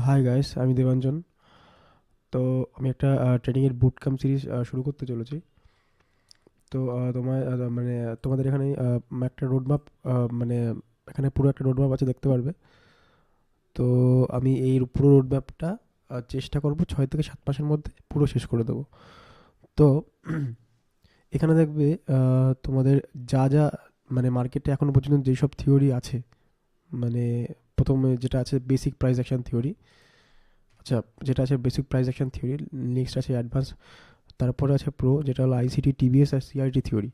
Hi guys, আমি দেবাঞ্জন। তো আমি একটা ট্রেনিংয়ের বুট ক্যাম্প সিরিজ শুরু করতে চলেছি। তো মানে তোমাদের এখানে একটা রোড ম্যাপ, মানে এখানে পুরো একটা রোড ম্যাপ আছে, দেখতে পারবে। তো আমি এই পুরো রোড ম্যাপটা চেষ্টা করব 6 থেকে 7 মাসের মধ্যে পুরো শেষ করে দেবো। তো এখানে দেখবে তোমাদের যা যা মানে মার্কেটে এখনো পর্যন্ত যেসব থিওরি আছে, মানে প্রথমে যেটা আছে বেসিক প্রাইস অ্যাকশন থিওরি। আচ্ছা, যেটা আছে basic price action theory. Next আছে অ্যাডভান্স, তারপরে আছে প্রো, যেটা হলো আইসিটি, টিবিএস আর সিআরটি থিওরি।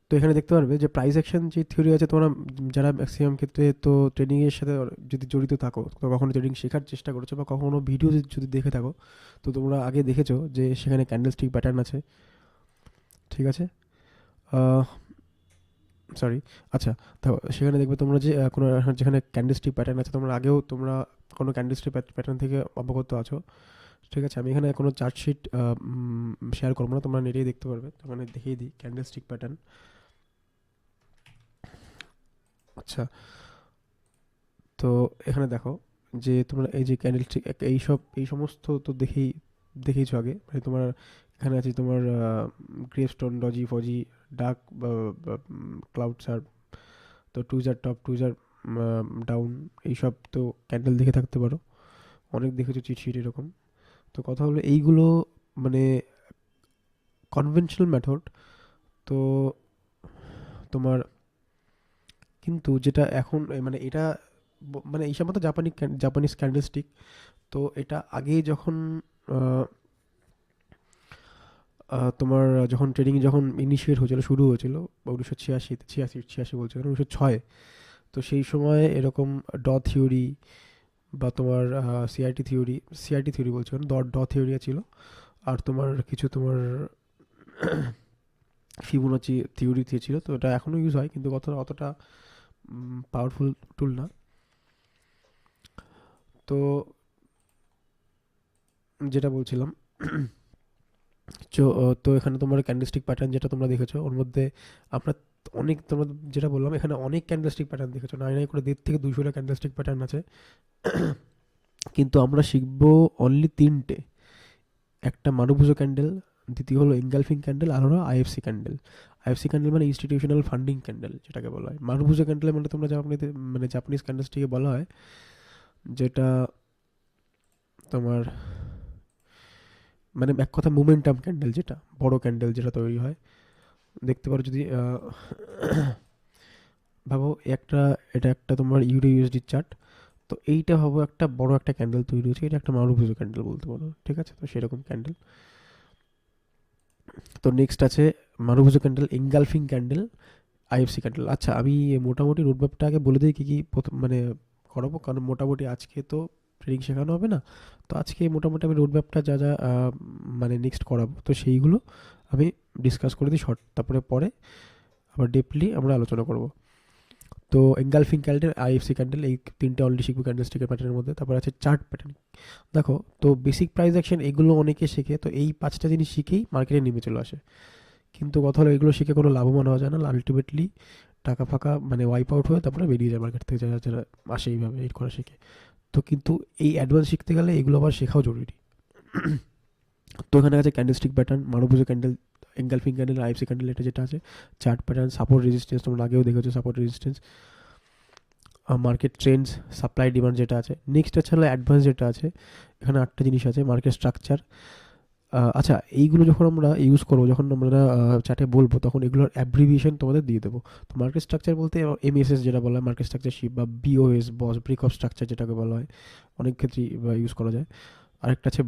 তো এখানে দেখতে পারবে যে প্রাইস অ্যাকশন যে থিওরি আছে, তোমরা যারা ম্যাক্সিমাম ক্ষেত্রে তো ট্রেনিংয়ের সাথে যদি জড়িত থাকো, তো কখনো ট্রেনিং শেখার চেষ্টা করেছো বা কখনো ভিডিও যদি দেখে থাকো, তো তোমরা আগে দেখেছো যে সেখানে ক্যান্ডেলস্টিক প্যাটার্ন আছে। ঠিক আছে, সরি। আচ্ছা, তো সেখানে দেখবে তোমরা যে কোনো যেখানে ক্যান্ডেলস্টিক প্যাটার্ন আছে, তোমরা আগেও কোনো ক্যান্ডেলস্টিক প্যাটার্ন থেকে অবগত আছো। ঠিক আছে, আমি এখানে কোনো চার্টশিট শেয়ার করবো না, তোমরা নেটেই দেখতে পারবে। তো মানে দেখিয়ে দিই ক্যান্ডেলস্টিক প্যাটার্ন। আচ্ছা, তো এখানে দেখো যে তোমরা এই যে ক্যান্ডেলস্টিক এই সমস্ত তো দেখেইছো আগে। মানে তোমার এখানে আছে তোমার গ্রেভস্টোন, doji fuzzy, dark clouds are তো টুজার টপ, টুজার ডাউন, এইসব তো ক্যান্ডেল দেখে থাকতে পারো, অনেক দেখেছো চিটশিট এরকম। তো কথা হলো এইগুলো মানে কনভেনশনাল মেথড। তো তোমার কিন্তু যেটা এখন মানে এটা মানে এইসব মতো জাপানিজ ক্যান্ডেলস্টিক। তো এটা আগে যখন আহ, তোমার যখন ট্রেডিং যখন ইনিশিয়েট হয়েছিল, শুরু হয়েছিল 1986 বলছে, 1906। তো সেই সময় এরকম থিওরি বা তোমার সিআইটি থিওরি বলছে, ড থিওরি ছিল। আর তোমার কিছু তোমার ফিবোনাচি থিওরি ছিল। তো এটা এখনও ইউজ হয়, কিন্তু অতটা পাওয়ারফুল টুল না। তো যেটা বলছিলাম, তো এখানে তোমার ক্যান্ডেলস্টিক প্যাটার্ন যেটা তোমরা দেখেছো, ওর মধ্যে আমরা তোমরা যেটা বললাম, এখানে অনেক ক্যান্ডেলস্টিক প্যাটার্ন দেখেছো, নাই নাই করে 1.5 থেকে 200টা ক্যান্ডেলস্টিক প্যাটার্ন আছে। কিন্তু আমরা শিখবো অনলি 3টে। একটা মারুভুজো ক্যান্ডেল, দ্বিতীয় হলো এনগালফিং ক্যান্ডেল, আর হলো আইএফসি ক্যান্ডেল। আইএফসি ক্যান্ডেল মানে ইনস্টিটিউশনাল ফান্ডিং ক্যান্ডেল যেটাকে বলা হয়। মারুভুজো ক্যান্ডেল মানে তোমরা মানে জাপানিজ ক্যান্ডেলস্টিকে বলা হয়, যেটা তোমার মানে এক কথা মোমেন্টাম ক্যান্ডেল, যেটা বড় ক্যান্ডেল যেটা তৈরি হয়। দেখতে পারো যদি ভাবো এটা একটা তোমার ইউএসডি চার্ট। তো এইটা ভাবো একটা বড় একটা ক্যান্ডেল তৈরি হচ্ছে, এটা একটা মারুভুজো ক্যান্ডেল বলতে পারো। ঠিক আছে, তো সেরকম ক্যান্ডেল। তো নেক্সট আছে marubozu candle, engulfing candle, IFC candle. আচ্ছা, আমি মোটামুটি রোডম্যাপটা আগে বলে দিই কী কী মানে করাবো, কারণ মোটামুটি আজকে তো ট্রেনিং শেখানো হবে না। তো আজকে মোটামুটি আমি রোডম্যাপটা যা যা মানে নেক্সট করাবো, তো সেইগুলো আমি ডিসকাস করে দিই শর্ট, তারপরে পরে আবার ডিপলি আমরা আলোচনা করব। তো এনগালফিং ক্যান্ডেল, আইএফসি ক্যান্ডেল, এই তিনটে অলরেডি শিখবো ক্যান্ডেলস্টিকের প্যাটার্নের মধ্যে। তারপর আছে চার্ট প্যাটার্ন। দেখো, তো বেসিক প্রাইস অ্যাকশন এগুলো অনেকে শেখে, তো এই 5টা জিনিস শিখেই মার্কেটে নেমে চলে আসে। কিন্তু কথা হলো এগুলো শিখে কোনো লাভবান হওয়া যায় না, আলটিমেটলি টাকা ফাঁকা মানে ওয়াইপ আউট হয়ে তারপরে বেরিয়ে যায় মার্কেট থেকে, যারা যারা আসে এইভাবে এই করা শিখে। তো কিন্তু এই অ্যাডভান্স শিখতে গেলে এগুলো আবার শেখাও জরুরি। তো এখানে আছে candlestick pattern, marubozu candle, engulfing candle, IFC candle, এটা যেটা আছে চার্ট প্যাটার্ন, সাপোর্ট রেজিস্ট্যান্স, তোমরা আগেও দেখেছো support resistance, market Trends, supply demand যেটা আছে। নেক্সট আছে হলো অ্যাডভান্স যেটা আছে, এখানে 8টা জিনিস আছে, মার্কেট স্ট্রাকচার। আচ্ছা, এইগুলো যখন আমরা ইউজ করবো, যখন আমরা চার্টে বলবো, তখন এগুলোর অ্যাব্রিভিয়েশন তোমাদের দিয়ে দেবো। তো মার্কেট স্ট্রাকচার বলতে এমএসএস যেটা বলা হয় মার্কেট স্ট্রাকচার শিপ, বা বিওএস, ব্রেক অফ স্ট্রাকচার যেটাকে বলা হয়, অনেক ক্ষেত্রেই ইউজ করা যায়। আরেকটা আছে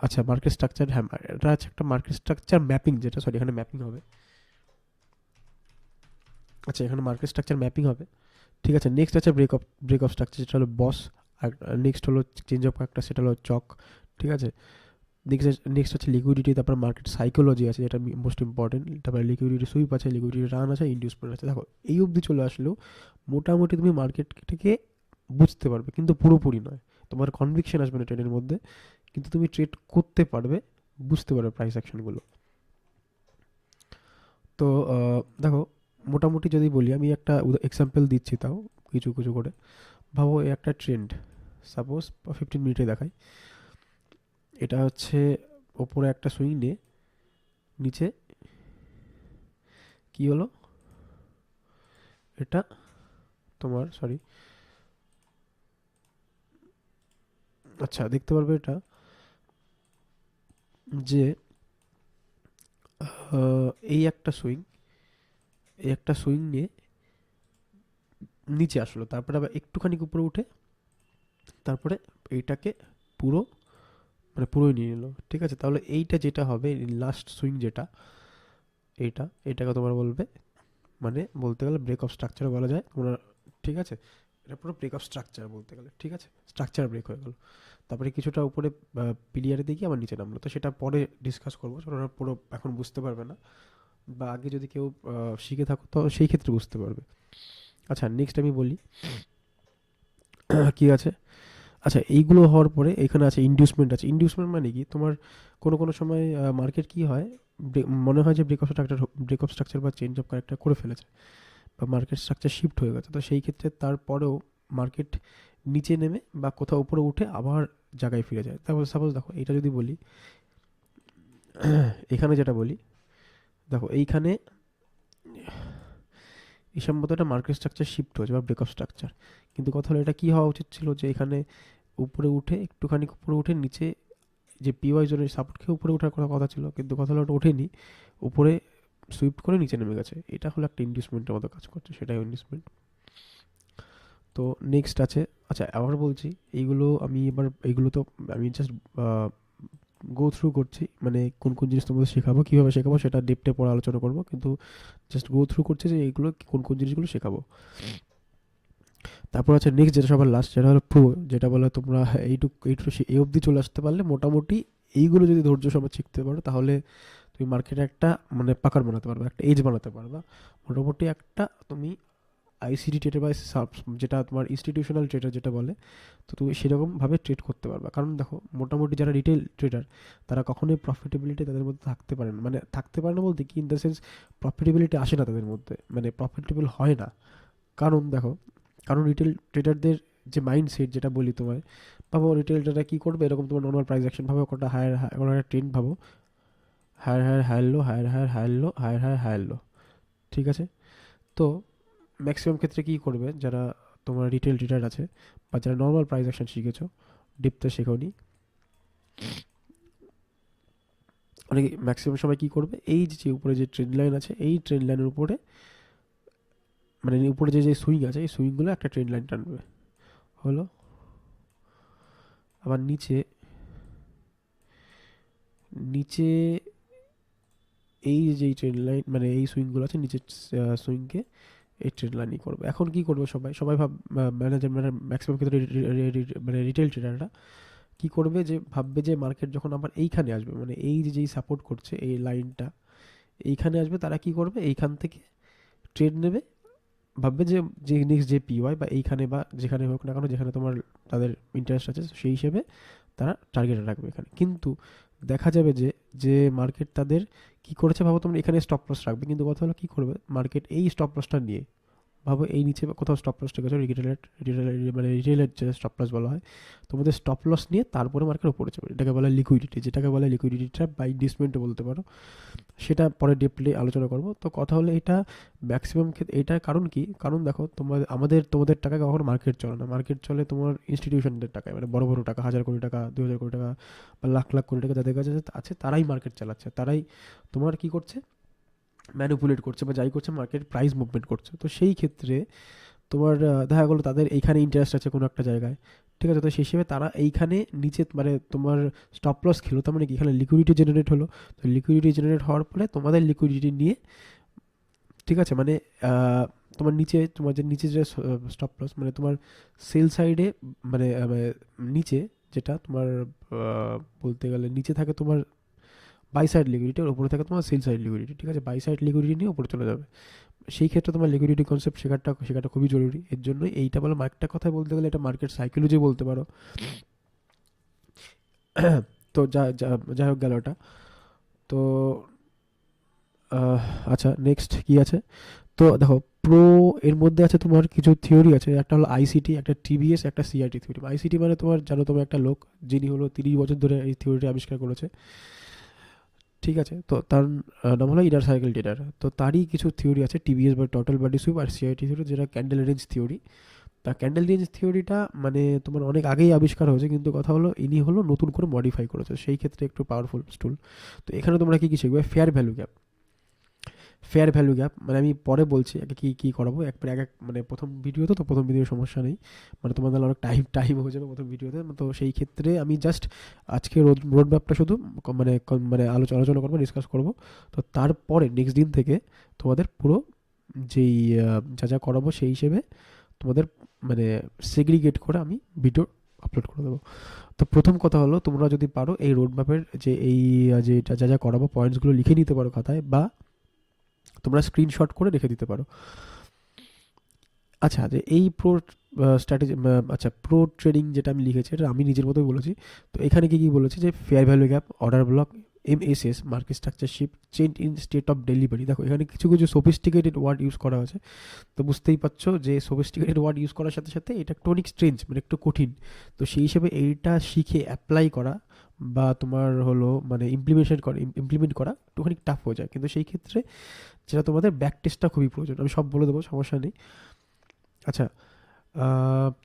আচ্ছা মার্কেট স্ট্রাকচার, হ্যাঁ এটা আছে একটা মার্কেট স্ট্রাকচার ম্যাপিং, যেটা সরি এখানে ম্যাপিং হবে। আচ্ছা, এখানে মার্কেট স্ট্রাকচার ম্যাপিং হবে। ঠিক আছে, নেক্সট আছে ব্রেক অফ স্ট্রাকচার, যেটা হলো বস। আর নেক্সট হলো চেঞ্জ অফ একটা, সেটা হলো চক। ঠিক আছে, নেক্সট হচ্ছে লিকুইডিটি, তারপর মার্কেট সাইকোলজি আছে, যেটা মোস্ট ইম্পর্টেন্ট। তারপরে লিকুইডিটি সুইপ আছে, লিকুইডিটি রান আছে, ইন্ডিউস প্রেশার আছে। দেখো, এই অবধি চলে আসলেও মোটামুটি তুমি মার্কেটটাকে বুঝতে পারবে, কিন্তু পুরোপুরি নয়। তোমার কনভিকশন আসবে না ট্রেডের মধ্যে, কিন্তু তুমি ট্রেড করতে পারবে, বুঝতে পারবে প্রাইস অ্যাকশনগুলো। তো দেখো, মোটামুটি যদি বলি, আমি একটা এক্সাম্পল দিচ্ছি তাও কিছু কিছু করে। ভাবো এই একটা ট্রেন্ড, সাপোজ 15 মিনিটে দেখায়, এটা হচ্ছে ওপরে একটা সুইং নিয়ে নিচে কি হলো, এটা তোমার সরি, আচ্ছা দেখতে পারবে এটা যে এই একটা সুইং, এই একটা সুইং নিয়ে নিচে আসলো, তারপরে আবার একটুখানি উপরে উঠে তারপরে এইটাকে পুরো মানে পুরোই নিয়ে নিল, ঠিক আছে। তাহলে এইটা যেটা হবে লাস্ট সুইং যেটা, এটাকে তোমার বলবে, মানে বলতে গেলে ব্রেক অফ স্ট্রাকচার বলা যায় তোমরা, ঠিক আছে। এটা পুরো ব্রেক অফ স্ট্রাকচার বলতে গেলে, ঠিক আছে, স্ট্রাকচার ব্রেক হয়ে গেল। তারপরে কিছুটা উপরে পিলিয়ারে দিকে আবার নিচে নামলো, তো সেটা পরে ডিসকাস করবো, ওরা পুরো এখন বুঝতে পারবে না, বা আগে যদি কেউ শিখে থাকো তো সেই ক্ষেত্রে বুঝতে পারবে। আচ্ছা নেক্সট আমি বলি কি আছে। আচ্ছা এইগুলো হওয়ার পরে এখানে আছে ইনডিউসমেন্ট। আছে ইনডিউসমেন্ট মানে কি, তোমার কোনো কোনো সময় মার্কেট কি হয়, মনে হয় যে ব্রেক অফ স্ট্রাকচার বা চেঞ্জ অফ ক্যারেক্টার করে ফেলেছে, বা মার্কেট স্ট্রাকচার শিফট হয়ে গেছে, তো সেই ক্ষেত্রে তারপরেও মার্কেট নিচে নেমে বা কোথাও উপরে উঠে আবার জায়গায় ফিরে যায়। তারপর সাপোজ দেখো এটা যদি বলি, এখানে যেটা বলি, দেখো এইখানে এই সম্ভবত একটা মার্কেট স্ট্রাকচার শিফট হয়েছে বা ব্রেক অফ স্ট্রাকচার, কিন্তু কথা হলো এটা কি হওয়া উচিত ছিল যে এখানে উপরে উঠে একটুখানি উপরে উঠে নিচে যে পিওয়াই জোনের সাপোর্ট খেয়ে উপরে ওঠার কোনো কথা ছিল, কিন্তু কথা হলো ওটা ওঠেনি, উপরে সুইফট করে নিচে নেমে গেছে, এটা হলো একটা ইনডিউসমেন্টের মতো কাজ করছে, সেটাই ইনডিউসমেন্ট। তো নেক্সট আছে, আচ্ছা আবার বলছি, এইগুলো আমি এবার এইগুলো তো আমি জাস্ট গো থ্রু করছি, মানে কোন কোন জিনিস তোমাদের শেখাবো, কীভাবে শেখাবো সেটা ডেপটে পরে আলোচনা করবো, কিন্তু জাস্ট গো থ্রু করছি যে এইগুলো কোন কোন জিনিসগুলো শেখাবো। তারপর আছে নেক্সট যেটা সবার লাস্ট, যেটা হলো প্রো, যেটা বলে তোমরা এইটুকু এই অবধি চলে আসতে পারলে মোটামুটি এইগুলো যদি ধৈর্য সমেত শিখতে পারো, তাহলে তুমি মার্কেটে একটা মানে পাকার বানাতে পারবা, একটা এজ বানাতে পারবা, মোটামুটি একটা তুমি আইসিটি ট্রেডার বা যেটা তোমার ইনস্টিটিউশনাল ট্রেডার যেটা বলে, তো তুমি সেরকমভাবে ট্রেড করতে পারবা। কারণ দেখো মোটামুটি যারা রিটেল ট্রেডার তারা কখনোই প্রফিটেবিলিটি তাদের মধ্যে থাকতে পারে না, মানে থাকতে পারে না বলতে কি, ইন দ্য সেন্স প্রফিটেবিলিটি আসে না তাদের মধ্যে, মানে প্রফিটেবল হয় না। কারণ দেখো, কারণ রিটেল ট্রেডারদের যে মাইন্ডসেট যেটা বলি তোমায়, ভাবো রিটেল ট্রেডার কী করবে, এরকম তোমার নর্মাল প্রাইস অ্যাকশন ভাবো, কোনটা হায়ার কোনো একটা ট্রেন্ড ভাবো, higher higher higher low, higher higher higher low, higher higher higher low, ঠিক আছে। তো ম্যাক্সিমাম ক্ষেত্রে কী করবে যারা তোমার রিটেল ট্রেডার আছে বা যারা নর্মাল প্রাইস অ্যাকশন শিখেছো, ডিপতে শেখোনি, অনেকে ম্যাক্সিমাম সময় কী করবে, এই যে উপরে যে ট্রেন্ড লাইন আছে এই ট্রেন্ড লাইনের উপরে, মানে উপরে যে যে সুইং আছে এই সুইংগুলো একটা ট্রেন্ড লাইন টানবে, হলো। আবার নিচে নিচে এই যে ট্রেন্ড লাইন মানে এই সুইংগুলো আছে নিচের সুইংকে এই ট্রেন্ড লাইনই করবে। এখন কি করবে সবাই সবাই ভাব, ম্যানেজার মানে ম্যাক্সিমাম ক্ষেত্রে মানে রিটেল ট্রেডাররা কী করবে, যে ভাববে যে মার্কেট যখন আবার এইখানে আসবে, মানে এই যে যেই সাপোর্ট করছে এই লাইনটা এইখানে আসবে, তারা কি করবে এইখান থেকে ট্রেড নেবে, ভাববে যে যে নেক্সট যে পিওয়াই বা এইখানে বা যেখানে হোক না কেন, যেখানে তোমার তাদের ইন্টারেস্ট আছে সেই হিসেবে তারা টার্গেট রাখবে এখানে। কিন্তু দেখা যাবে যে যে মার্কেট তাদের কি করেছে, ভাবো তোমরা এখানে স্টপ লস রাখবে, কিন্তু কথা হলো কী করবে মার্কেট এই স্টপ লসটা নিয়ে, ভাবো এই নিচে কোথাও স্টপ লস ঠিক আছে, মানে রিটেলের যে স্টপ লস বলা হয়, তোমাদের স্টপ লস নিয়ে তারপরে মার্কেট উপরে যাবে, এটাকে বলে লিকুইডিটি, যেটাকে বলে লিকুইডিটি ট্র্যাপ বা ইনভেস্টমেন্টও বলতে পারো, সেটা পরে ডিপলি আলোচনা করব। তো কথা হলো এটা ম্যাক্সিমাম ক্ষেত্রে এটার কারণ কি, কারণ দেখো তোমাদের টাকা কখনো মার্কেট চলে না, মার্কেট চলে তোমার ইনস্টিটিউশনদের টাকায়, মানে বড় বড় টাকা, 1,000 কোটি টাকা, 2,000 কোটি টাকা বা লাখ লাখ কোটি টাকা যাদের কাছে আছে তারাই মার্কেট চালাচ্ছে, তারাই তোমার কি করছে, ম্যানিপুলেট করছে বা যাই করছে মার্কেট প্রাইস মুভমেন্ট করছে। তো সেই ক্ষেত্রে তোমার দেখা গেলো তাদের এইখানে ইন্টারেস্ট আছে কোনো একটা জায়গায়, ঠিক আছে, তো সেই হিসেবে তারা এইখানে নিচে মানে তোমার স্টপ লস খেলো, তার মানে কি এখানে লিকুইডিটি জেনারেট হলো, তো লিকুইডিটি জেনারেট হওয়ার ফলে তোমাদের লিকুইডিটি নিয়ে, ঠিক আছে, মানে তোমার নিচে তোমার যে নিচে যে স্টপ লস মানে তোমার সেল সাইডে, মানে নিচে যেটা তোমার বলতে গেলে নিচে থাকে তোমার বাই সাইড লিকুইডিটি, আর উপরে থাকে তোমার সেল সাইড লিকুইডিটি, ঠিক আছে, বাই সাইড লিকুইডিটি নিয়ে উপরে চলে যাবে। সেই ক্ষেত্রে তোমার লিকুইডিটি কনসেপ্ট শেখাটা খুবই জরুরি, এর জন্যই এইটা বলে মার্কেটটা কথায় বলতে গেলে এটা মার্কেট সাইকোলজি বলতে পারো। তো যাই হোক গেল ওটা। তো আচ্ছা নেক্সট কি আছে, তো দেখো প্রো এর মধ্যে আছে তোমার কিছু থিওরি আছে, একটা হলো আইসিটি, একটা টিবিএস, একটা সিআইটি থিওরি। আইসিটি মানে তোমার জানো, তোমার একটা লোক যিনি হলো 30 বছর ধরে এই থিওরিটা আবিষ্কার করেছে, ঠিক আছে? তো তার নাম হলো ইনার সাইকেল ডিনার। তো তারই কিছু থিওরি আছে, টিবিএস বা টোটাল বডি সুইপ, আর সিআইটি থিওরি যেটা ক্যান্ডেল রেঞ্জ থিওরি। তা ক্যান্ডেল রেঞ্জ থিওরিটা মানে তোমার অনেক আগেই আবিষ্কার হয়েছে, কিন্তু কথা হলো ইনি হলো নতুন করে মডিফাই করেছে, সেই ক্ষেত্রে একটু পাওয়ারফুল টুল। তো এখানে তোমরা কী কী শিখবে? Fair value gap. Fair value gap মানে আমি পরে বলছি আগে কী কী করাবো, একবার এক এক মানে প্রথম ভিডিও তো প্রথম ভিডিওর সমস্যা নেই, মানে তোমাদের অনেক টাইম হয়ে যাবে প্রথম ভিডিওতে। তো সেই ক্ষেত্রে আমি জাস্ট আজকে রোড ম্যাপটা শুধু মানে আলোচনা করবো, ডিসকাস করবো। তো তারপরে নেক্সট দিন থেকে তোমাদের পুরো যেই যা যা করাবো সেই হিসেবে তোমাদের মানে সেগ্রিগেট করে আমি ভিডিও আপলোড করে দেবো। তো প্রথম কথা হলো, তোমরা যদি পারো এই রোড ম্যাপের যে এই যে যা যা করাবো পয়েন্টসগুলো লিখে নিতে পারো খাতায়, বা তোমরা স্ক্রিনশট করে রেখে দিতে পারো। আচ্ছা, যে এই প্রো স্ট্র্যাটেজি, আচ্ছা প্রো ট্রেডিং যেটা আমি লিখেছি এটা আমি নিজের মতোই বলেছি। তো এখানে কি বলেছি যে fair value gap, order block, MSS, market structure shift, change in state of delivery. দেখো এখানে কিছু কিছু সোফিস্টিকেটেড ওয়ার্ড ইউজ করা আছে। তো বুঝতেই পারছো যে সোফিস্টিকেটেড ওয়ার্ড ইউজ করার সাথে সাথে এটা একটু অনেক স্ট্রেঞ্জ, মানে একটু কঠিন। তো সেই হিসেবে এইটা শিখে অ্যাপ্লাই করা বা তোমার হলো মানে ইমপ্লিমেন্ট করা একটুখানি টাফ হয়ে যায়, কিন্তু সেই ক্ষেত্রে যেটা তোমাদের ব্যাক টেস্টটা খুবই প্রয়োজন। আমি সব বলে দেবো, সমস্যা নেই। আচ্ছা,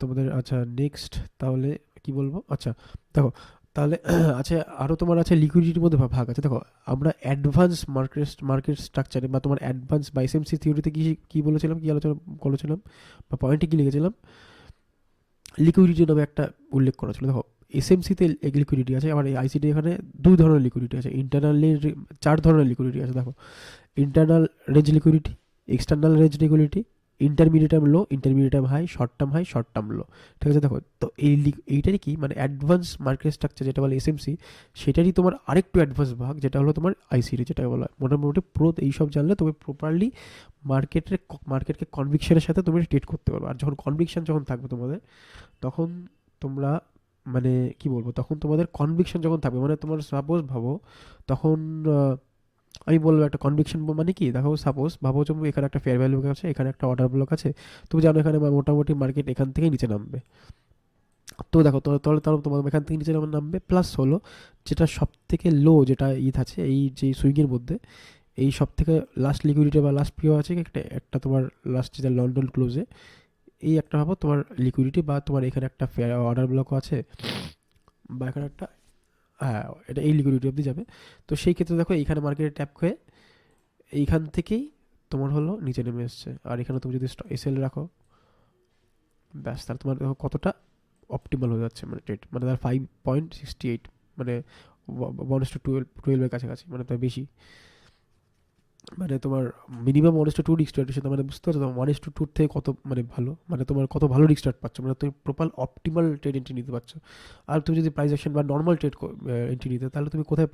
তোমাদের আচ্ছা নেক্সট তাহলে কি বলবো? আচ্ছা দেখো তাহলে আচ্ছা, আরও তোমার আছে লিকুইডিটির মধ্যে ভাগ আছে। দেখো আমরা অ্যাডভান্স মার্কেট স্ট্রাকচারে বা তোমার অ্যাডভান্স বা এসএমসি থিওরিতে কী বলেছিলাম, কী আলোচনা করেছিলাম বা পয়েন্টে কী লিখেছিলাম? লিকুইডিটি নামে একটা উল্লেখ করা ছিল। দেখো এসএমসিতে লিকুইডিটি আছে, আবার এই আইসিটি এখানে দুই ধরনের লিকুইডিটি আছে, ইন্টারনালি 4 ধরনের লিকুইডিটি আছে। দেখো internal range liquidity, external range liquidity, intermediate term low, intermediate term high, short term low. ঠিক আছে? দেখো তো এইটারই কি মানে অ্যাডভান্স মার্কেট স্ট্রাকচার যেটা বলে এসএমসি, সেটারই তোমার আরেকটু অ্যাডভান্স ভাগ যেটা হলো তোমার আইসিটি, যেটা বলা হয়। মোটামুটি পুরো এইসব জানলে তুমি প্রপারলি মার্কেটকে কনভিকশনের সাথে তুমি ট্রেড করতে পারবে। আর যখন কনভিকশন যখন থাকবে তোমাদের, তখন তোমরা মানে কি বলবো, তখন তোমাদের কনভিকশন যখন থাকবে, মানে তোমার সাপোজ ভাবো তখন আমি বলবো একটা কনভিকশন মানে কি, দেখো সাপোজ ভাবো তুমি এখানে একটা ফেয়ার ভ্যালু আছে, এখানে একটা অর্ডার ব্লক আছে, তুমি জানো এখানে মোটামুটি মার্কেট এখান থেকে নিচে নামবে। তো দেখো তাহলে তাহলে তোমার এখান থেকে নিচে নামবে, প্লাস হলো যেটা সব থেকে লো যেটা আছে এই যে সুইংয়ের মধ্যে, এই সব থেকে লাস্ট লিকুইডিটি বা লাস্ট পিও আছে একটা একটা তোমার লাস্ট যেটা লন্ডন ক্লোজে, এই একটা ভাবো তোমার লিকুইডিটি, বা তোমার এখানে একটা ফেয়ার অর্ডার ব্লকও আছে, বা এখানে একটা, হ্যাঁ এটা এই লিকুইডিটি অবধি যাবে। তো সেই ক্ষেত্রে দেখো এইখানে মার্কেটে ট্যাপ হয়ে এইখান থেকেই তোমার হলো নিচে নেমে এসছে, আর এখানে তুমি যদি এসএল রাখো, ব্যাস তাহলে তোমার দেখো কতটা অপটিমাল হয়ে যাচ্ছে মানে ট্রেড, মানে তার 5.68, মানে 1:12 কাছাকাছি, মানে তার বেশি, মানে তোমার মিনিমাম 1:2 রিস্ক স্টার্ট, মানে বুঝতে পারছো তোমার 1:2 থেকে কত মানে ভালো, মানে তোমার কত ভালো রিস্ক স্টার্ট পাচ্ছ, মানে তুমি প্রপার অপটিমাল ট্রেড এন্ট্রি নিতে পারছো। আর তুমি যদি প্রাইস অ্যাকশন বা নর্মাল ট্রেড এন্ট্রি নিতে, তাহলে তুমি কোথায়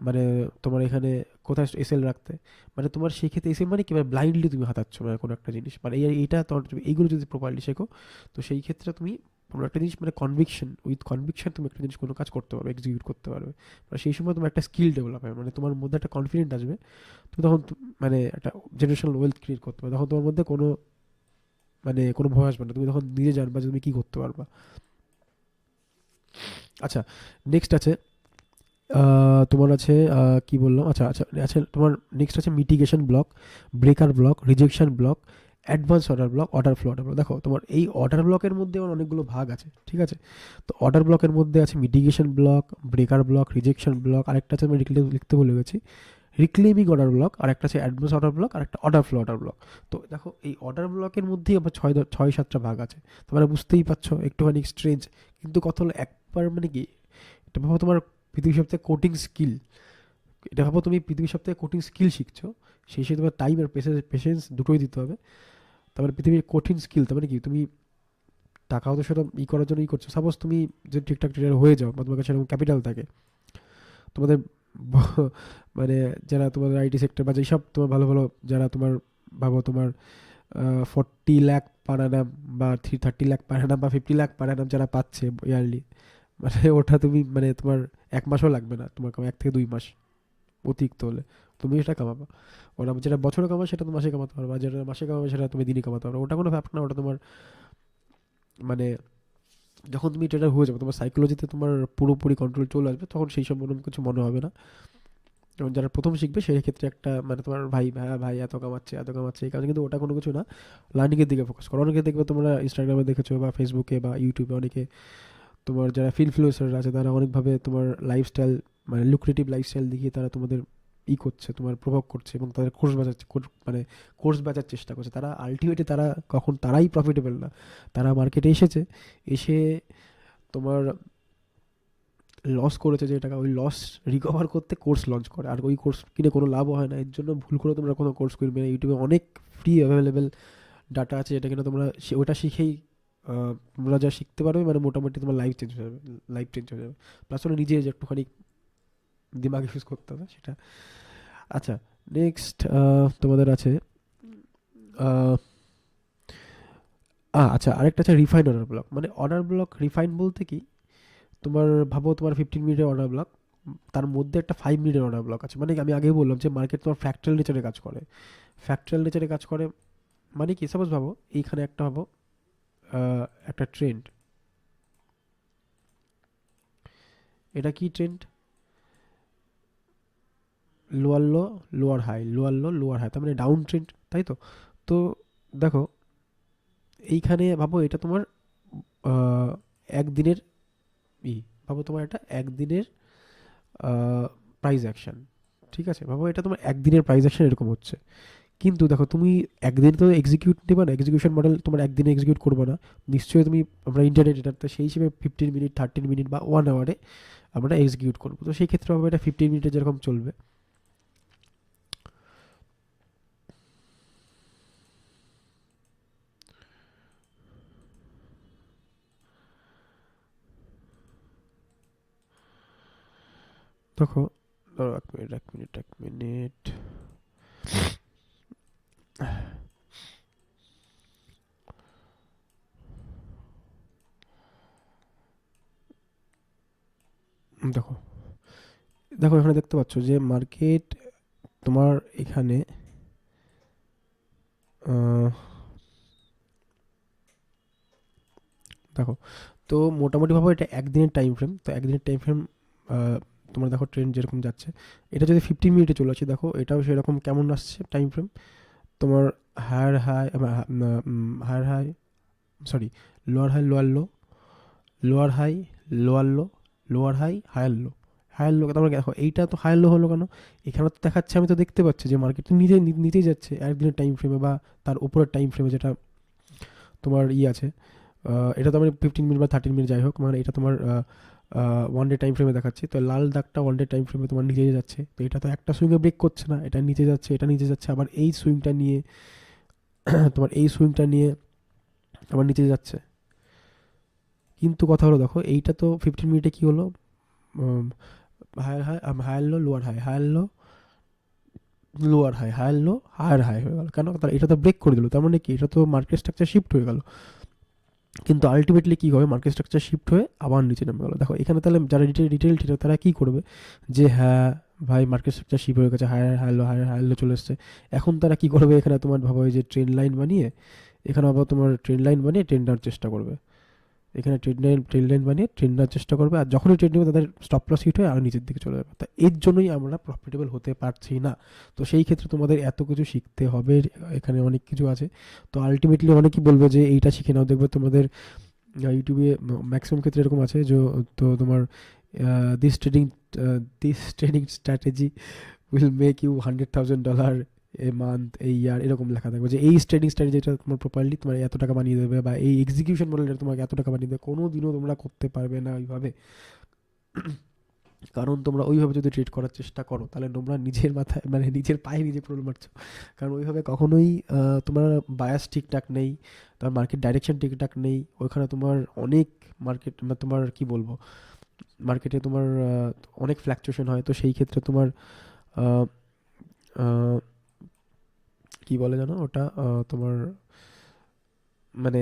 মানে তোমার এখানে কোথায় এসএল রাখতে, মানে তোমার সেই ক্ষেত্রে এসএল মানে কি মানে ব্লাইন্ডলি তুমি হাতাচ্ছ মানে কোনো একটা জিনিস, মানে এইটা তোমার এইগুলো যদি প্রপারলি শেখো, তো সেই ক্ষেত্রে তুমি কোনো একটা জিনিস মানে কনভিকশন তুমি একটা জিনিস কোনো কাজ করতে পারবে, এক্সিকিউট করতে পারবে। মানে সেই সময় তোমার একটা স্কিল ডেভেলপ হয়, মানে তোমার মধ্যে একটা কনফিডেন্ট আসবে, তুমি তখন মানে একটা জেনারেশনাল ওয়েলথ ক্রিয়েট করতে পারবে, তখন তোমার মধ্যে কোনো মানে কোনো ভয় আসবে না, তুমি তখন নিজে জানবা যে তুমি কী করতে পারবা। আচ্ছা নেক্সট আছে তোমার আছে কি বললাম, আচ্ছা আচ্ছা আচ্ছা তোমার নেক্সট আছে mitigation block, breaker block, rejection block, advance order block, order block. দেখো তোমার এই অর্ডার ব্লকের মধ্যে আমার অনেকগুলো ভাগ আছে, ঠিক আছে? তো অর্ডার ব্লকের মধ্যে আছে mitigation block, breaker block, rejection block, আরেকটা আছে আমি লিখতে ভুলে গেছি, রিক্লেমিং অর্ডার ব্লক, আর একটা আছে অ্যাডভান্স অর্ডার ব্লক, আর একটা অর্ডার ব্লক। তো দেখো এই অর্ডার ব্লকের মধ্যেই আবার 6-7টা ভাগ আছে, তোমরা বুঝতেই পারছো একটুখানি স্ট্রেঞ্জ, কিন্তু কথা হলো একবার মানে কি, এটা ভাবো তোমার পৃথিবীর সপ্তাহে কোডিং স্কিল, এটা ভাবো তুমি পৃথিবীর সপ্তাহে কোডিং স্কিল শিখছো, সেই সাথে তোমার টাইম আর পেশেন্স দুটোই দিতে হবে। তারপরে পৃথিবীর কঠিন স্কিল, তার মানে কি তুমি টাকাও তো সেটা করার জন্য করছো, সাপোজ তুমি যদি ঠিকঠাক ট্রেডার হয়ে যাও বা তোমার কাছে সেরকম ক্যাপিটাল থাকে, তোমাদের মানে যারা তোমাদের আইটি সেক্টর বা যেসব তোমার ভালো ভালো যারা তোমার ভাবো তোমার 40 লাখ পার অ্যানাম বা 30 লাখ পার অ্যানাম বা 50 লাখ পার অ্যানাম যারা পাচ্ছে ইয়ারলি, মানে ওটা তুমি মানে তোমার 1 মাসও লাগবে না, তোমার 1 থেকে 2 মাস অতিরিক্ত হলে তুমি সেটা কামাবা। ওরা যেটা বছরে কামাবে সেটা তুমি মাসে কামাতে পারবে, আর যেটা মাসে কামাবে সেটা তুমি দিনই কামাতে পারবে। ওটা কোনো ব্যাপার না, ওটা তোমার মানে যখন তুমি ট্রেডার হয়ে যাবে তোমার সাইকোলজিতে তোমার পুরোপুরি কন্ট্রোল চলে আসবে, তখন সেই সব কিছু মনে হবে না। এবং যারা প্রথম শিখবে সেই ক্ষেত্রে একটা মানে তোমার ভাই ভাই ভাই এত কামাচ্ছে এত কামাচ্ছে এই কারণে, কিন্তু ওটা কোনো কিছু না। লার্নিংয়ের দিকে ফোকাস করো। অনেকে দেখবে তোমরা ইনস্টাগ্রামে দেখেছো বা ফেসবুকে বা ইউটিউবে অনেকে তোমার যারা ইনফ্লুয়েন্সার আছে তারা অনেকভাবে তোমার লাইফস্টাইল মানে লুক্রেটিভ লাইফস্টাইল দেখিয়ে তারা তোমাদের করছে, তোমার প্রভাব করছে এবং তাদের কোর্স বাঁচাচ্ছে, মানে কোর্স বাঁচার চেষ্টা করছে। তারা আলটিমেটলি তারা কখন তারাই প্রফিটেবল না। তারা মার্কেটে এসেছে, এসে তোমার লস করেছে যে টাকা, ওই লস রিকভার করতে কোর্স লঞ্চ করে, আর ওই কোর্স কিনে কোনো লাভও হয় না। এর জন্য ভুল করে তোমরা কোনো কোর্স কিনবে না। ইউটিউবে অনেক ফ্রি অ্যাভেলেবেল ডাটা আছে যেটা কিনা তোমরা ওটা শিখেই তোমরা যা শিখতে পারবে মানে মোটামুটি তোমার লাইফ চেঞ্জ হয়ে যাবে, লাইফ চেঞ্জ হয়ে যাবে। প্লাস ওরা নিজে যে একটুখানি দিমাগ ইউজ করতে হবে সেটা। আচ্ছা, নেক্সট তোমাদের আছে আহ, আচ্ছা আরেকটা আছে রিফাইন অর্ডার ব্লক। মানে অর্ডার ব্লক রিফাইন বলতে কি, তোমার ভাবো তোমার 15 মিনিটের অর্ডার ব্লক, তার মধ্যে একটা 5 মিনিটের অর্ডার ব্লক আছে। মানে আমি আগেই বললাম যে মার্কেট তোমার ফ্র্যাকচারাল নেচারে কাজ করে। ফ্র্যাকচারাল নেচারে কাজ করে মানে কি, সাপোজ ভাবো এইখানে একটা ভাবো একটা ট্রেন্ড, এটা কি trend, lower low lower high lower low lower high, তার মানে ডাউন ট্রেন্ড, তাই তো? তো দেখো এইখানে ভাবো এটা তোমার আহ, একদিনের ই ভাবো তোমার এটা একদিনের প্রাইস অ্যাকশন, ঠিক আছে? ভাবো এটা তোমার একদিনের প্রাইস অ্যাকশন এরকম হচ্ছে। কিন্তু দেখো তুমি একদিন তো এক্সিকিউট নেবে না, এক্সিকিউশন মডেল তোমার একদিনে এক্সিকিউট করবে না। নিশ্চয়ই তুমি আমরা ইন্টারনেট এটাতে সেই হিসেবে 15 মিনিট 13 মিনিট বা 1 আওয়ারে আমরা এক্সিকিউট করবো। তো সেই ক্ষেত্রে হবে এটা 15 মিনিটে যেরকম চলবে। দেখো ধরো 1 মিনিট 1 মিনিট 1 মিনিট, দেখো দেখো এখানে দেখতে পাচ্ছ যে মার্কেট তোমার এখানে আহ, দেখো তো মোটামুটি ভাবে এটা একদিনের টাইম ফ্রেম। তো একদিনের টাইম ফ্রেম তোমার দেখো ট্রেন্ড যেরকম যাচ্ছে, এটা যদি 15 মিনিটে চলে আসে দেখো এটাও সেরকম কেমন আসছে টাইম ফ্রেম তোমার। Higher high higher high sorry lower high lower low lower high lower low lower high higher low higher low. তারপরে দেখো এইটা তো হায়ার লো হলো কেন, এখানে তো দেখাচ্ছে আমি তো দেখতে পাচ্ছি যে মার্কেট নিজে নিচেই যাচ্ছে একদিনের টাইম ফ্রেমে বা তার উপরের টাইম ফ্রেমে যেটা তোমার আছে। এটা তো আমি 15 মিনিট বা 13 মিনিট যাই হোক, মানে এটা তোমার ওয়ান ডে টাইম ফ্রেমে দেখাচ্ছি। তো লাল দাগটা ওয়ান ডে টাইম ফ্রেমে তোমার নিচে যাচ্ছে, তো এটা তো একটা সুইংয়ে ব্রেক করছে না, এটা নিচে যাচ্ছে এটা নিচে যাচ্ছে, আবার এই সুইংটা নিয়ে তোমার এই সুইংটা নিয়ে আবার নিচে যাচ্ছে। কিন্তু কথা হলো দেখো এইটা তো 15 মিনিটে কি হলো, higher high higher low lower high higher low lower high higher low higher high হয়ে গেল। কেন? তার এটা তো ব্রেক করে দিল, তার মানে কি এটা তো মার্কেট স্ট্রাকচার শিফট হয়ে গেল। কিন্তু আলটিমেটলি কী হবে, মার্কেট স্ট্রাকচার শিফট হয়ে আবার নিচে নেমে গেলো। দেখো এখানে তাহলে যারা রিটেল ট্রেডার তারা কী করবে, যে হ্যাঁ ভাই মার্কেট স্ট্রাকচার শিফট হয়ে গেছে, higher higher low higher higher low চলে এসছে। এখন তারা কী করবে, এখানে তোমার ভাবো এই যে ট্রেন লাইন বানিয়ে, এখানে আবার তোমার ট্রেন লাইন বানিয়ে ট্রেন নেওয়ার চেষ্টা করবে। এখানে ট্রেন লাইন বানিয়ে ট্রেন নেওয়ার চেষ্টা করবে, আর যখনই ট্রেন নেবে তাদের স্টপ লস হিট হয়ে আরও নিচের দিকে চলে যাবে। তা এর জন্যই আমরা প্রফিটেবল হতে পারছি না। তো সেই ক্ষেত্রে তোমাদের এত কিছু শিখতে হবে, এখানে অনেক কিছু আছে। তো আলটিমেটলি অনেকেই বলবে যে এইটা শিখে নাও, দেখবে তোমাদের ইউটিউবে ম্যাক্সিমাম ক্ষেত্রে এরকম আছে যে তো তোমার this trading this trading strategy will make you $100,000 a month এই ইয়ার, এরকম লেখা থাকবে যে এই ট্রেডিং স্ট্র্যাটেজিটা তোমার প্রপারলি তোমার এত টাকা বানিয়ে দেবে, বা এই এক্সিকিউশন মডেলটা তোমাকে এত টাকা বানিয়ে দেবে। কোনো দিনও তোমরা করতে পারবে না ওইভাবে। কারণ তোমরা ওইভাবে যদি ট্রেড করার চেষ্টা করো তাহলে তোমরা নিজের মাথায় মানে নিজের পায়ে নিজে প্রবলেম মারছো। কারণ ওইভাবে কখনোই তোমার বায়াস ঠিকঠাক নেই, তোমার মার্কেট ডাইরেকশন ঠিকঠাক নেই, ওইখানে তোমার অনেক মার্কেট তোমার কি বলবো, মার্কেটে তোমার অনেক ফ্ল্যাকচুয়েশন হয়। তো সেই ক্ষেত্রে তোমার আহ, আহ, কি বলে জানো ওটা তোমার মানে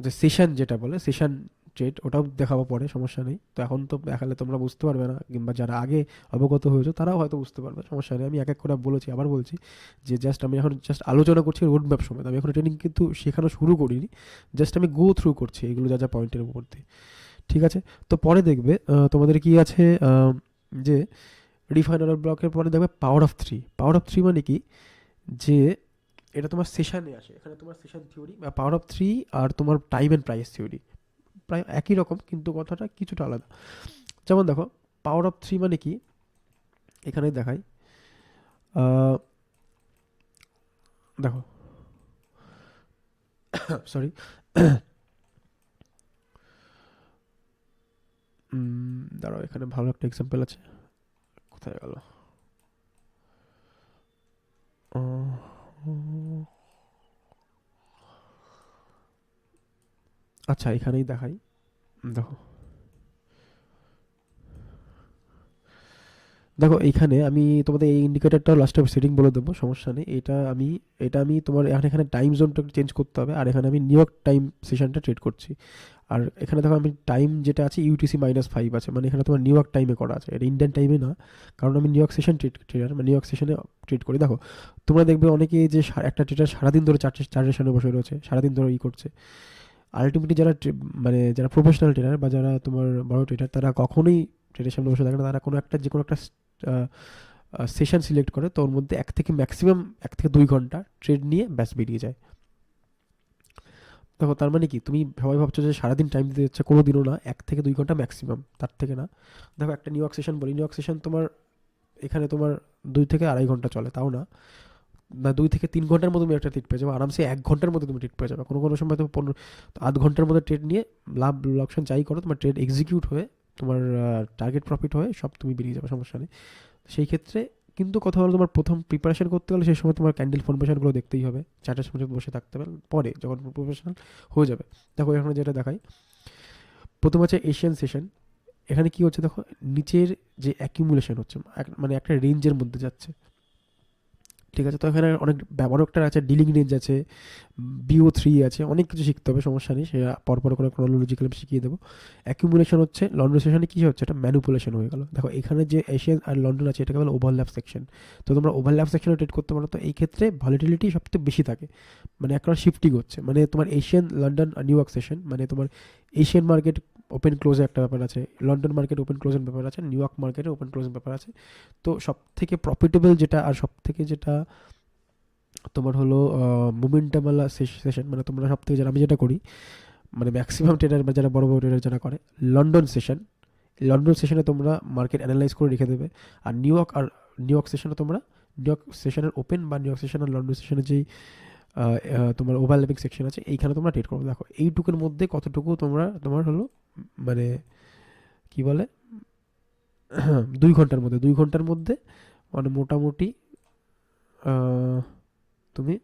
যে সেশন যেটা বলে সেশন ট্রেড, ওটাও দেখাবো পরে, সমস্যা নেই। তো এখন তো দেখালে তোমরা বুঝতে পারবে না, কিংবা যারা আগে অবগত হয়েছে তারাও হয়তো বুঝতে পারবে, সমস্যা নেই। আমি এক এক করে বলেছি, আবার বলছি যে জাস্ট আমি এখন জাস্ট আলোচনা করছি রোড ম্যাপ সমেত, আমি এখন ট্রেনিং কিন্তু শেখানো শুরু করিনি, জাস্ট আমি গো থ্রু করছি এগুলো যা যা পয়েন্টের উপর দিয়ে, ঠিক আছে? তো পরে দেখবে তোমাদের কি আছে, যে রিফাইনার ব্লকের পরে দেখবে পাওয়ার of three. Power of three মানে কি, যে এটা তোমার সেশনে আসে, এখানে তোমার সেশন থিওরি বা পাওয়ার অফ থ্রি আর তোমার টাইম অ্যান্ড প্রাইস থিওরি প্রায় একই রকম, কিন্তু কথাটা কিছুটা আলাদা। যেমন দেখো, পাওয়ার অফ থ্রি মানে কি, এখানে দেখাই, দেখো, সরি, দাঁড়াও, এখানে ভালো একটা এক্সাম্পল আছে, কোথায় গেল, আচ্ছা এখানেই দেখাই, দেখো, দেখো এইখানে আমি তোমাদের এই ইন্ডিকেটরটা লাস্টে সেটিং বলে দেবো, সমস্যা নেই। এটা আমি তোমার এখানে টাইম জোনটা চেঞ্জ করতে হবে, আর এখানে আমি নিউ ইয়র্ক টাইম সেশনটা ট্রেড করছি। আর এখানে দেখো আমি টাইম যেটা আছে ইউটিসি -5 আছে, মানে এখানে তোমার নিউ ইয়র্ক টাইমে করা আছে, এটা ইন্ডিয়ান টাইমে না, কারণ আমি নিউ ইয়র্ক সেশন ট্রেডার, মানে নিউ ইয়র্ক সেশনে ট্রেড করি। দেখো, তোমরা দেখবে অনেকে যে একটা ট্রেডার সারাদিন ধরে চার্টের সামনে বসে রয়েছে, সারাদিন ধরে করছে, আলটিমেটলি যারা মানে যারা প্রফেশনাল ট্রেডার বা যারা তোমার বড় ট্রেডার, তারা কখনোই ট্রেডের সামনে বসে থাকে না, তারা যে কোনো একটা সেশন সিলেক্ট করে, তো ওর মধ্যে ম্যাক্সিমাম 1 থেকে 2 ঘন্টা ট্রেড নিয়ে ব্যাস বেরিয়ে যায়। দেখো, তার মানে কি, তুমি সবাই ভাবছো যে সারাদিন টাইম দিতে যাচ্ছে, কোনো দিনও না, 1 থেকে 2 ঘন্টা ম্যাক্সিমাম, তার থেকে না। দেখো, একটা নিউ ইয়র্ক সেশন বলি, নিউ ইয়র্ক সেশন তোমার এখানে তোমার 2 থেকে 2.5 ঘন্টা চলে, তাও না, 2 থেকে 3 ঘন্টার মধ্যে তুমি একটা ট্রেড পেয়ে যাবে আরামসে, 1 ঘন্টার মধ্যে তুমি ট্রেড পেয়ে যাবে, কোনো কোনো সময় তুমি 15 আধ ঘন্টার মধ্যে ট্রেড নিয়ে লাভ লোকসান যাই করো, তোমার ট্রেড এক্সিকিউট হয়ে, তোমার টার্গেট প্রফিট হয়ে সব তুমি বেরিয়ে যাবে, সমস্যা নেই। সেই ক্ষেত্রে কিন্তু কথা হলো, তোমার প্রথম প্রিপারেশন করতে গেলে সেই সময় তোমার ক্যান্ডেল ফরমেশনগুলো দেখতেই হবে, চার্টের সামনে বসে থাকতে হবে, পরে যখন প্রফেশনাল হয়ে যাবে। দেখো, এখানে যেটা দেখাই, প্রথম আছে এশিয়ান সেশন। এখানে কি হচ্ছে দেখো, নিচের যে অ্যাকিউমুলেশন হচ্ছে, মানে একটা রেঞ্জের মধ্যে যাচ্ছে, ঠিক আছে? তো এখানে অনেক ব্যবহার একটা আছে, ডিলিং রেঞ্জ আছে, BO3 আছে, অনেক কিছু শিখতে হবে, সমস্যা নেই, সেটা পরপর করে ক্রনোলজিক্যালি আমি শিখিয়ে দেবো। অ্যাকিউমুলেশন হচ্ছে, লন্ডন সেশনে কী হচ্ছে, এটা ম্যানুপুলেশন হয়ে গেল। দেখো, এখানে যে এশিয়ান আর লন্ডন আছে, এটাকে বলে ওভারল্যাপ সেকশন। তো তোমরা ওভারল্যাপ সেকশনে ট্রেড করতে পারো, তো এই ক্ষেত্রে ভলিটিলিটি সবথেকে বেশি থাকে, মানে একটা শিফটিং হচ্ছে, মানে তোমার এশিয়ান, লন্ডন আর নিউ ইয়র্ক সেশন, মানে তোমার এশিয়ান মার্কেট ওপেন ক্লোজে একটা ব্যাপার আছে, লন্ডন মার্কেট ওপেন ক্লোজের ব্যাপার আছে, নিউ ইয়র্ক মার্কেটে ওপেন ক্লোজের ব্যাপার আছে। তো সব থেকে প্রফিটেবল যেটা, আর সব থেকে যেটা তোমার হলো মোমেন্টামওয়ালা সেশন, মানে তোমরা সব থেকে যারা, আমি যেটা করি, মানে ম্যাক্সিমাম ট্রেডার বা যারা বড় বড় ট্রেডার যারা করে, লন্ডন সেশন, লন্ডন সেশনে তোমরা মার্কেট অ্যানালাইজ করে রেখে দেবে। আর নিউ ইয়র্ক সেশনে তোমরা নিউ ইয়র্ক সেশনের ওপেন বা নিউ ইয়র্ক সেশন আর লন্ডন সেশনের যেই তোমার ওভারল্যাপিং সেকশন আছে, এইখানে তোমরা ট্রেড করো। দেখো, এইটুকুর মধ্যে কতটুকু তোমার হলো, মানে কি বলে, 2 ঘন্টার মধ্যে মানে মোটামুটি তুমি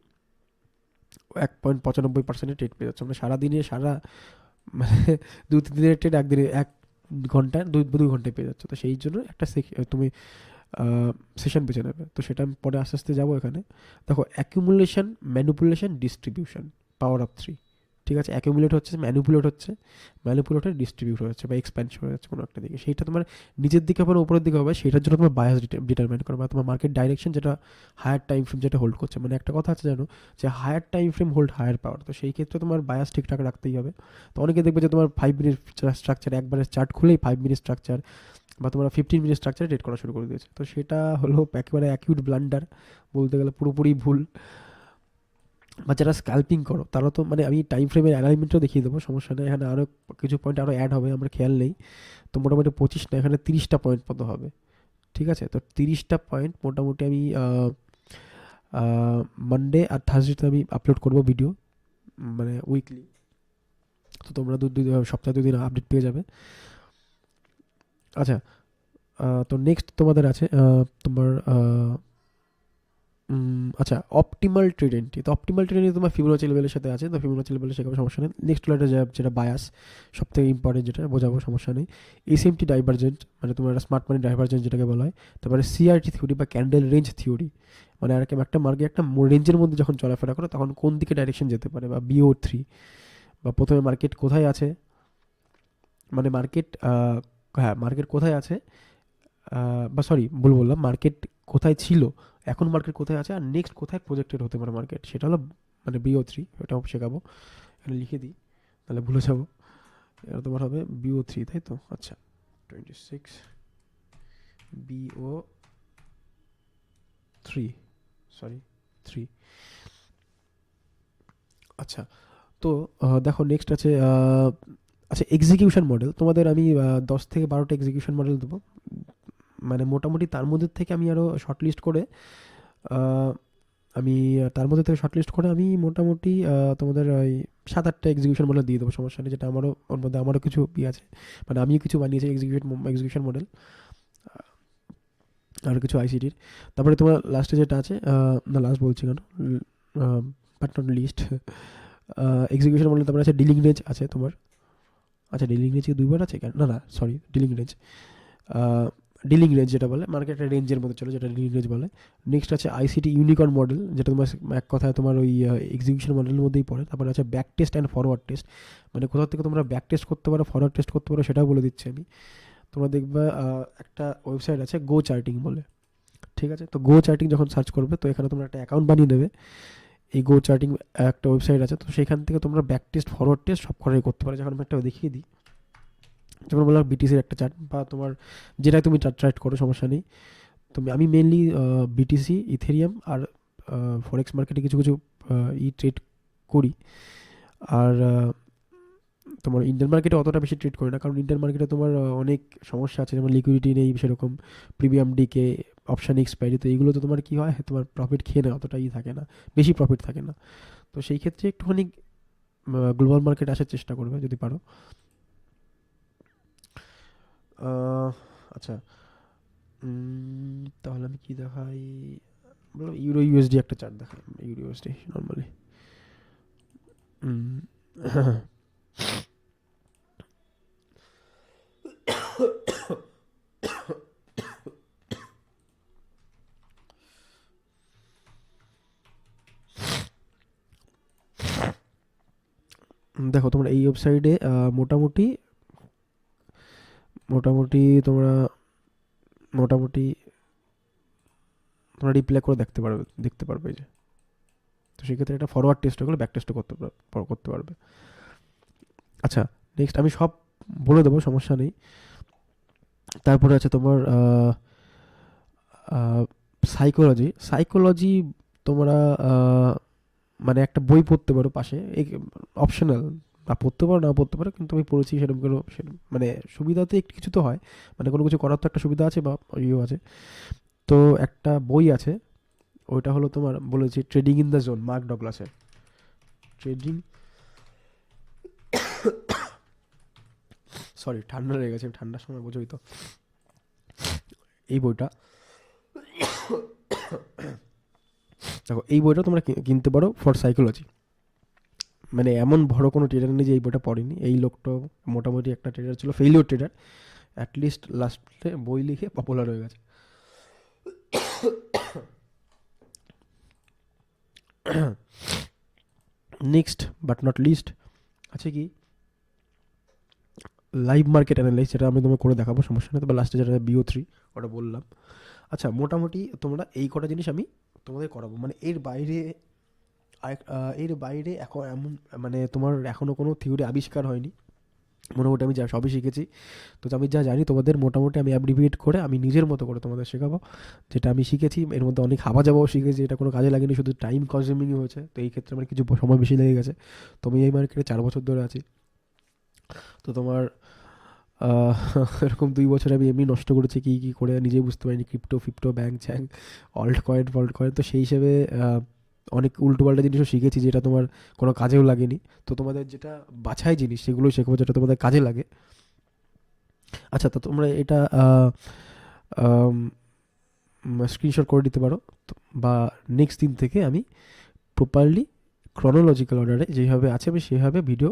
1.95% ট্রেড পেয়ে যাচ্ছ, মানে সারাদিনে মানে 2-3 দিনের ট্রেড একদিনে 1 ঘন্টায় 2 ঘন্টায় পেয়ে যাচ্ছ। তো সেই জন্য একটা তুমি সেশন বেছে নেবে, তো সেটা আমি পরে আস্তে আস্তে যাবো। এখানে দেখো, accumulation, manipulation, distribution, power of three, ঠিক আছে? অ্যাকিউমুলেট হচ্ছে, ম্যানিপুলেট ডিস্ট্রিবিউট হচ্ছে বা এক্সপ্যানশন হয়ে যাচ্ছে কোনো একটা দিকে, সেইটা তোমার নিচের দিকে হবে না উপরের দিকে হবে, সেটার জন্য তোমার বায়াস ডিটারমাইন করবে, বা তোমার মার্কেট ডাইরেকশন যেটা হায়ার টাইম ফ্রেম যেটা হোল্ড করছে, মানে একটা কথা আছে জানো, যে higher time frame hold higher power, তো সেই ক্ষেত্রে তোমার বায়াস ঠিকঠাক রাখতেই হবে। তো অনেকে দেখবে যে তোমার 5 মিনিট স্ট্রাকচার, একবারে চার্ট খুলেই 5 মিনিট স্ট্রাকচার বা তোমরা 15 মিনিট স্ট্রাকচারে ট্রেড করা শুরু করে দিয়েছে, তো সেটা হলো একেবারে অ্যাকিউট ব্লান্ডার, বলতে গেলে পুরোপুরি ভুল। বা যারা স্ক্যাল্পিং করো, তারা তো, মানে আমি টাইম ফ্রেমের অ্যালাইনমেন্টও দেখিয়ে দেবো, সমস্যা নেই, এখানে আরও কিছু পয়েন্ট আরও অ্যাড হবে, আমার খেয়াল নেই। তো মোটামুটি 25 না, এখানে 30টা পয়েন্ট মতো হবে, ঠিক আছে? তো 30টা পয়েন্ট মোটামুটি আমি মানডে আর থার্সডেতে আমি আপলোড করবো ভিডিও, মানে উইকলি। তো তোমরা সপ্তাহে 2 দিন আপডেট পেয়ে যাবে। আচ্ছা, তো নেক্সট তোমাদের আছে তোমার আচ্ছা, অপটিমাল ট্রেড এন্ট্রি। তো অপটিমাল ট্রেড এন্ট্রি তোমার ফিবোনাচি লেভেলের সাথে আছে, তো ফিবোনাচি লেভেলে শেখাবো, সমস্যা নেই। নেক্সট হলো যেটা বায়াস, সব থেকে ইম্পর্টেন্ট, যেটা বোঝাবো, সমস্যা নেই। এসএমটি ডাইভারজেন্ট, মানে তোমার স্মার্ট মানি ডাইভারজেন্ট যেটাকে বলা হয়। তারপরে সিআরটি থিওরি বা ক্যান্ডেল রেঞ্জ থিওরি, মানে আর একটা মার্কেট একটা রেঞ্জের মধ্যে যখন চলাফেরা করে তখন কোন দিকে ডাইরেকশন যেতে পারে, বা BO3, বা প্রথমে মার্কেট কোথায় আছে, মানে মার্কেট, হ্যাঁ মার্কেট কোথায় আছে, বা সরি ভুল বললাম, মার্কেট কোথায় ছিল, এখন মার্কেট কোথায় আছে, আর নেক্সট কোথায় প্রজেক্টেড হতে পারে মার্কেট, সেটা হলো মানে BO3। ওটাও শেখাবো, এখানে লিখে দিই তাহলে ভুলে যাবো। এটা তোমার হবে BO3, তাই তো? আচ্ছা, 26 BO3, সরি 3। আচ্ছা, তো দেখো নেক্সট আছে, আচ্ছা এক্সিকিউশন মডেল। তোমাদের আমি 10 থেকে 12টা এক্সিকিউশন মডেল দেবো, মানে মোটামুটি তার মধ্যে থেকে আমি আরও শর্ট লিস্ট করে, আহ, আমি তার মধ্যে থেকে শর্ট লিস্ট করে আমি মোটামুটি তোমাদের ওই 7-8টা এক্সিকিউশন মডেল দিয়ে দেবো, সমস্যা নেই। যেটা আমারও, ওর মধ্যে আমারও কিছু আছে, মানে আমিও কিছু বানিয়েছি এক্সিকিউশন মডেল, আর কিছু ICTর। তারপরে তোমার লাস্টে যেটা আছে, না লাস্ট বলছি কেন, but not list, execution model. তারপরে আছে ডিলিং রেঞ্জ আছে তোমার। আচ্ছা ডিলিং রেঞ্জ কি 2বার আছে কেন? না না সরি, ডিলিং রেঞ্জ যেটা বলে মার্কেটের রেঞ্জের মধ্যে চলে, যেটা ডিলিং রেঞ্জ বলে। নেক্সট আছে ICT ইউনিকর্ন মডেল, যেটা তোমার এক কথায় তোমার ওই এক্সিকিউশন মডেলের মধ্যেই পড়ে। তারপরে আছে back test and forward test, মানে কোথাও থেকে তোমরা ব্যাক টেস্ট করতে পারো, ফরওয়ার্ড টেস্ট করতে পারো, সেটাও বলে দিচ্ছি আমি। তোমরা দেখবে একটা ওয়েবসাইট আছে গো চার্টিং বলে, ঠিক আছে? তো গো চার্টিং যখন সার্চ করবে, তো এখানে তোমরা একটা অ্যাকাউন্ট বানিয়ে নেবে। এই গো চার্টিং একটা ওয়েবসাইট আছে, তো সেখান থেকে তোমরা ব্যাক টেস্ট ফরওয়ার্ড টেস্ট সব কটাই করতে পারো। যখন আমি একটা দেখিয়ে দিই, যেমন বললাম BTCর একটা চার্ট, বা তোমার যেটাই তুমি চার্ট করো সমস্যা নেই। আমি মেনলি BTC, ইথেরিয়াম আর ফরেক্স মার্কেটে কিছু কিছু ট্রেড করি। আর তোমার ইন্ডিয়ান মার্কেটে অতটা বেশি ট্রেড করি না, কারণ ইন্ডিয়ান মার্কেটে তোমার অনেক সমস্যা আছে, যেমন লিকুইডিটি নেই সেরকম, প্রিমিয়াম ডিকে, অপশান এক্সপায়ারি, তো এইগুলো তো তোমার কী হয়, তোমার প্রফিট খেয়ে নেয়, অতটা থাকে না, বেশি প্রফিট থাকে না। তো সেই ক্ষেত্রে একটুখানি গ্লোবাল মার্কেট আসার চেষ্টা করবে যদি পারো। আচ্ছা, তাহলে আমি কি দেখাই, বলো ইউরো USD একটা চার্ট দেখাই, ইউরো USD নর্মালি। দেখো তোমরা এই ওয়েবসাইটে মোটামুটি মোটামুটি তোমরা মোটামুটি তোমরা রিপ্লাই করে দেখতে পারবে যে। তো সেক্ষেত্রে এটা ফরওয়ার্ড টেস্ট হলে ব্যাক টেস্টও করতে পারবে। আচ্ছা নেক্সট আমি সব বলে দেবো, সমস্যা নেই। তারপরে আছে তোমার সাইকোলজি। তোমরা মানে একটা বই পড়তে পারো পাশে, অপশনাল, বা পড়তে পারো না পড়তে পারো, কিন্তু আমি পড়েছি সেরকম কোনো মানে সুবিধাতে একটু কিছু তো হয়, মানে কোনো কিছু করার তো একটা সুবিধা আছে বা ইয়েও আছে। তো একটা বই আছে, ওইটা হলো তোমার বলেছি trading in the zone, Mark ডগলাসের। ট্রেডিং, সরি ঠান্ডা লেগে গেছে, ঠান্ডার সময় বোঝোই তো। এই বইটা, দেখো এই বইটা তোমরা কিনতে পারো ফর সাইকোলজি। মানে এমন বড় কোনো ট্রেডার নেই যে এই বইটা পড়েনি। এই লোকটা মোটামুটি একটা ট্রেডার ছিল, ফেলিওর ট্রেডার, অ্যাটলিস্ট লাস্টে বই লিখে পপুলার হয়ে গেছে। নেক্সট বাট নট লিস্ট আছে কি, লাইভ মার্কেট অ্যানালাইজ, যেটা আমি তোমাকে করে দেখাবো, সমস্যা নেই। তবে লাস্টে যেটা BO3 ওটা বললাম। আচ্ছা মোটামুটি তোমরা এই কটা জিনিস আমি তোমাদের করাবো, মানে এর বাইরে এখন এমন, মানে তোমার এখনও কোনো থিওরি আবিষ্কার হয়নি। মোটামুটি আমি যা সবই শিখেছি, তো আমি যা জানি তোমাদের মোটামুটি আমি অ্যাব্রিভিয়েট করে আমি নিজের মতো করে তোমাদের শেখাবো, যেটা আমি শিখেছি। এর মধ্যে অনেক হাবাজাবাও শিখেছি, এটা কোনো কাজে লাগেনি, শুধু টাইম কনজিউমিংই হয়েছে। তো এই ক্ষেত্রে আমার কিছু সময় বেশি লেগে গেছে। তো আমি এই মার্কেটে 4 বছর ধরে আছি। তো তোমার এরকম 2 বছর আমি এমনি নষ্ট করেছি, কী করে নিজেই বুঝতে পারিনি, ফিপ্টো ব্যাংক চ্যাং, ফল্ট কয়েন। তো সেই হিসেবে অনেক উল্টোপাল্টা জিনিসও শিখেছি, যেটা তোমার কোনো কাজেও লাগেনি। তো তোমাদের যেটা বাছাই জিনিস সেগুলোই শেখাবো, যেটা তোমাদের কাজে লাগে। আচ্ছা, তো তোমরা এটা স্ক্রিনশট করে দিতে পারো, বা নেক্সট দিন থেকে আমি প্রপারলি ক্রনোলজিক্যাল অর্ডারে যেভাবে আছে আমি সেভাবে ভিডিও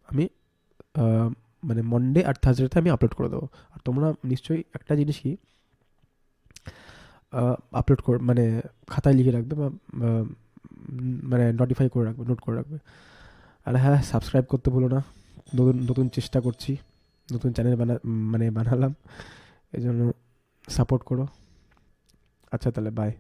আমি মানে মনডে আর থার্সডেতে আমি আপলোড করে দেবো। আর তোমরা নিশ্চয়ই একটা জিনিস কি মানে খাতায় লিখে রাখবে, বা মানে নোটিফাই করে রাখবে, নোট করে রাখবে। আর হ্যাঁ, সাবস্ক্রাইব করতে ভুলো না, নতুন নতুন চেষ্টা করছি, নতুন চ্যানেল মানে বানালাম, এই জন্য সাপোর্ট করো। আচ্ছা তাহলে বাই।